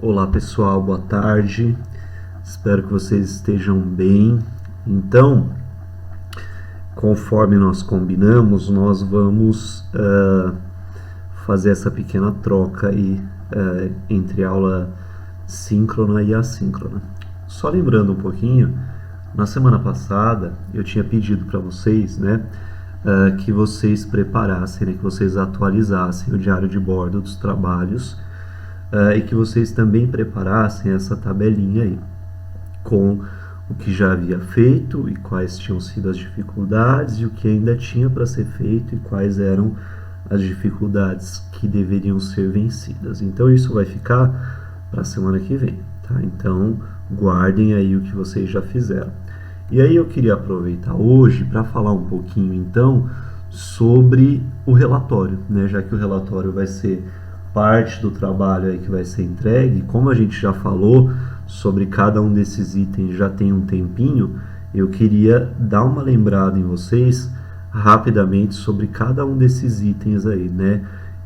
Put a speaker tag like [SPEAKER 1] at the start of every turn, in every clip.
[SPEAKER 1] Olá pessoal, boa tarde, espero que vocês estejam bem. Então, conforme nós combinamos, nós vamos fazer essa pequena troca aí entre aula síncrona e assíncrona. Só lembrando um pouquinho, na semana passada eu tinha pedido para vocês, que vocês preparassem, que vocês atualizassem o diário de bordo dos trabalhos e que vocês também preparassem essa tabelinha aí com o que já havia feito e quais tinham sido as dificuldades e o que ainda tinha para ser feito e quais eram as dificuldades que deveriam ser vencidas. Então isso vai ficar para a semana que vem, tá? Então guardem aí o que vocês já fizeram. E aí eu queria aproveitar hoje para falar um pouquinho então sobre o relatório, já que o relatório vai ser parte do trabalho aí que vai ser entregue. Como a gente já falou sobre cada um desses itens já tem um tempinho, eu queria dar uma lembrada em vocês rapidamente sobre cada um desses itens aí,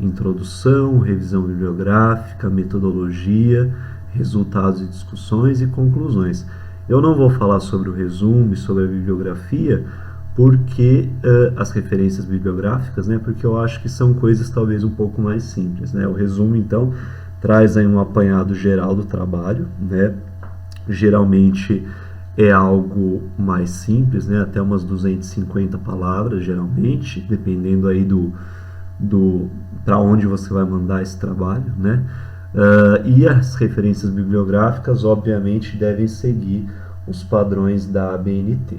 [SPEAKER 1] Introdução, revisão bibliográfica, metodologia, resultados e discussões e conclusões. Eu não vou falar sobre o resumo e sobre a bibliografia, porque as referências bibliográficas, porque eu acho que são coisas talvez um pouco mais simples, O resumo, então, traz aí um apanhado geral do trabalho, Geralmente é algo mais simples, até umas 250 palavras, geralmente, dependendo aí do para onde você vai mandar esse trabalho, e as referências bibliográficas, obviamente, devem seguir os padrões da ABNT,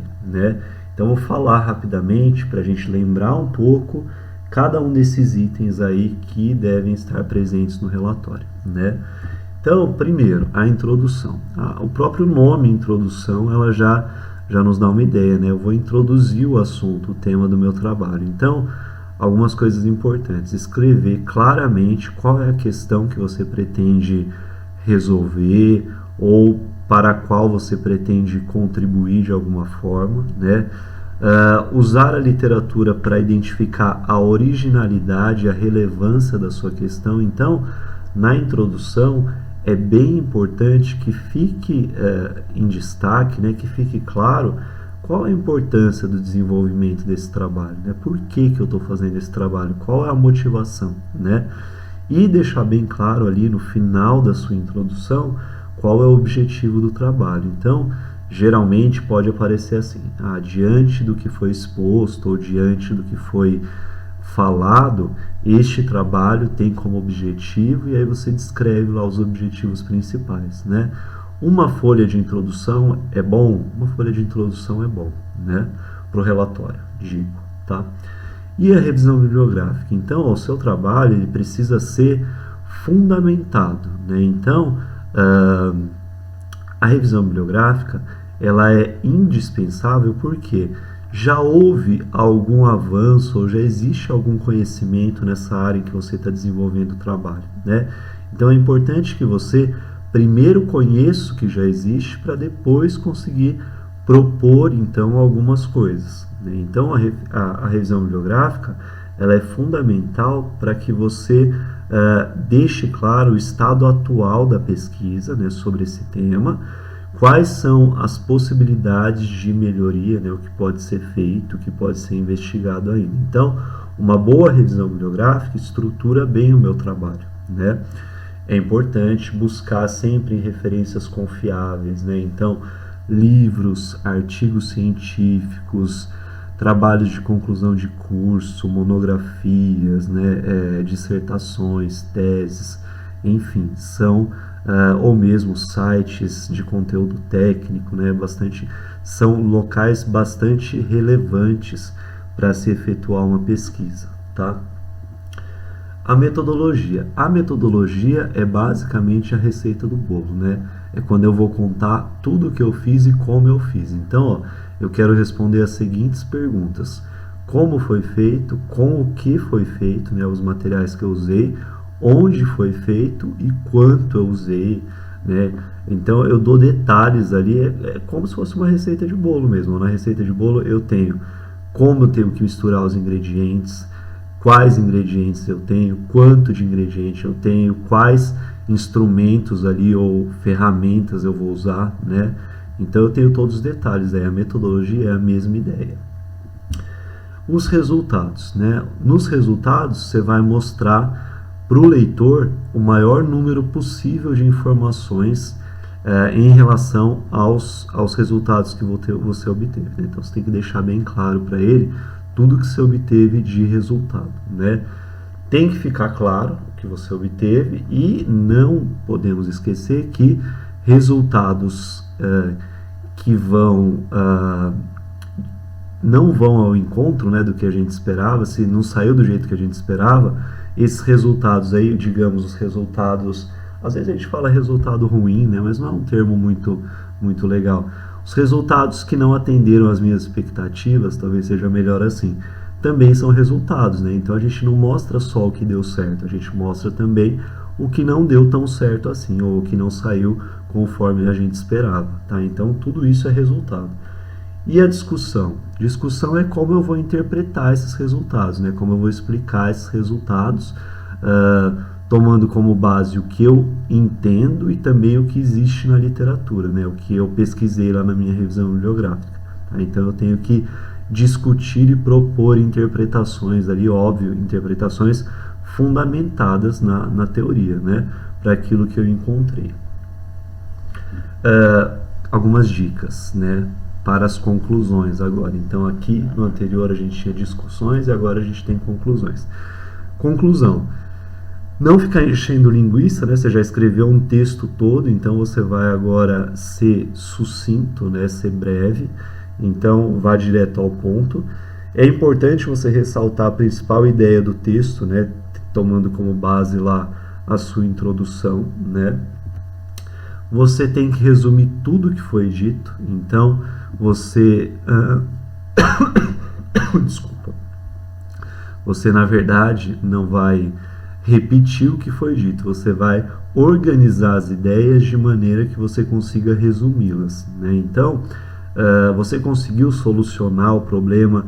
[SPEAKER 1] Então, vou falar rapidamente para a gente lembrar um pouco cada um desses itens aí que devem estar presentes no relatório, Então, primeiro, a introdução. O próprio nome introdução, ela já nos dá uma ideia, Eu vou introduzir o assunto, o tema do meu trabalho. Então, algumas coisas importantes. Escrever claramente qual é a questão que você pretende resolver ou para a qual você pretende contribuir de alguma forma, usar a literatura para identificar a originalidade e a relevância da sua questão. Então, na introdução, é bem importante que fique em destaque, que fique claro qual a importância do desenvolvimento desse trabalho, Por que eu estou fazendo esse trabalho? Qual é a motivação, E deixar bem claro ali no final da sua introdução qual é o objetivo do trabalho. Então, geralmente pode aparecer assim, diante do que foi exposto ou diante do que foi falado, este trabalho tem como objetivo, e aí você descreve lá os objetivos principais, Uma folha de introdução é bom? Uma folha de introdução é bom, para o relatório, digo, tá? E a revisão bibliográfica? Então, o seu trabalho ele precisa ser fundamentado, Então, a revisão bibliográfica ela é indispensável porque já houve algum avanço ou já existe algum conhecimento nessa área em que você está desenvolvendo o trabalho, Então é importante que você primeiro conheça o que já existe para depois conseguir propor então algumas coisas, Então a revisão bibliográfica ela é fundamental para que você deixe claro o estado atual da pesquisa, sobre esse tema, quais são as possibilidades de melhoria, o que pode ser feito, o que pode ser investigado ainda. Então, uma boa revisão bibliográfica estrutura bem o meu trabalho, É importante buscar sempre referências confiáveis, Então, livros, artigos científicos, trabalhos de conclusão de curso, monografias, dissertações, teses, enfim, são ou mesmo sites de conteúdo técnico, são locais bastante relevantes para se efetuar uma pesquisa, tá? A metodologia é basicamente a receita do bolo, É quando eu vou contar tudo o que eu fiz e como eu fiz. Então, eu quero responder as seguintes perguntas: como foi feito, com o que foi feito, os materiais que eu usei, onde foi feito e quanto eu usei, Então eu dou detalhes ali, é como se fosse uma receita de bolo mesmo. Na receita de bolo eu tenho como eu tenho que misturar os ingredientes, quais ingredientes eu tenho, quanto de ingrediente eu tenho, quais instrumentos ali ou ferramentas eu vou usar, né? Então eu tenho todos os detalhes, aí a metodologia é a mesma ideia. Os resultados, né? Nos resultados você vai mostrar para o leitor o maior número possível de informações em relação aos resultados que você obteve, né? Então você tem que deixar bem claro para ele tudo que você obteve de resultado, né? Tem que ficar claro o que você obteve e não podemos esquecer que resultados que não vão ao encontro, né, do que a gente esperava, se não saiu do jeito que a gente esperava, esses resultados aí, digamos, os resultados, às vezes a gente fala resultado ruim, né, mas não é um termo muito legal. Os resultados que não atenderam às minhas expectativas, talvez seja melhor assim, também são resultados, né? Então a gente não mostra só o que deu certo, a gente mostra também o que não deu tão certo assim, ou o que não saiu conforme a gente esperava, tá? Então tudo isso é resultado. E a discussão? Discussão é como eu vou interpretar esses resultados, né? Como eu vou explicar esses resultados, tomando como base o que eu entendo e também o que existe na literatura, né? O que eu pesquisei lá na minha revisão bibliográfica. Tá? Então eu tenho que discutir e propor interpretações ali, óbvio, interpretações fundamentadas na teoria, né? Para aquilo que eu encontrei. Algumas dicas, né? Para as conclusões agora. Então aqui no anterior a gente tinha discussões e agora a gente tem conclusões. Conclusão. Não ficar enchendo linguiça, né? Você já escreveu um texto todo, então você vai agora ser sucinto, né? Ser breve. Então vá direto ao ponto. É importante você ressaltar a principal ideia do texto, né? Tomando como base lá a sua introdução, né? Você tem que resumir tudo que foi dito. Então você desculpa. Você na verdade não vai repetir o que foi dito, você vai organizar as ideias de maneira que você consiga resumi-las, né? Então você conseguiu solucionar o problema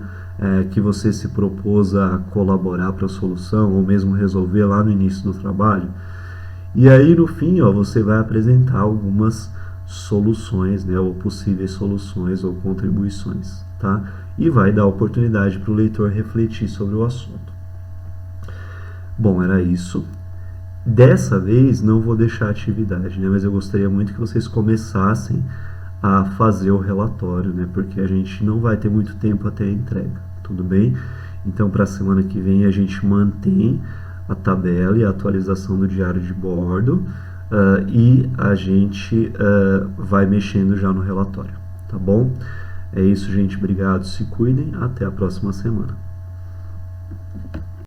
[SPEAKER 1] que você se propôs a colaborar para a solução ou mesmo resolver lá no início do trabalho. E aí no fim, você vai apresentar algumas soluções, né, ou possíveis soluções ou contribuições, tá? E vai dar oportunidade para o leitor refletir sobre o assunto. Bom, era isso. Dessa vez não vou deixar a atividade, né, mas eu gostaria muito que vocês começassem a fazer o relatório, né, porque a gente não vai ter muito tempo até a entrega, tudo bem? Então para a semana que vem a gente mantém a tabela e a atualização do diário de bordo e a gente vai mexendo já no relatório, tá bom? É isso, gente. Obrigado, se cuidem. Até a próxima semana.